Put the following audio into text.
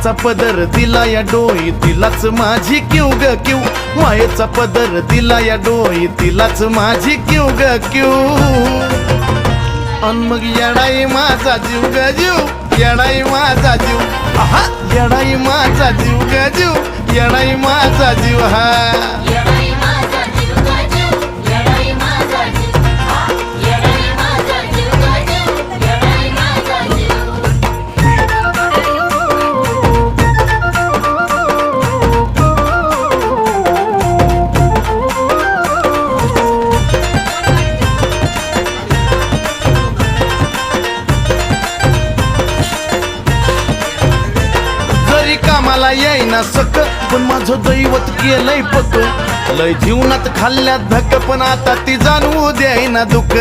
मायेचा पदर दिला या डोई तिलाच माझी क्यू ग क्यू मायेचा पदर दिला या डोई तिलाच माझी क्यू ग क्यू अन मग येडाई माझा जीव ग जीव येडाई माझा जीव आहा येडाई माझा जीव ग जीव येडाई माझा जीव हा कामाला येईना सक पण माझं दैवत केलंय पक लय जीवनात खाल्ल्यात धक पण आता ती जाणवू द्यायना दुःख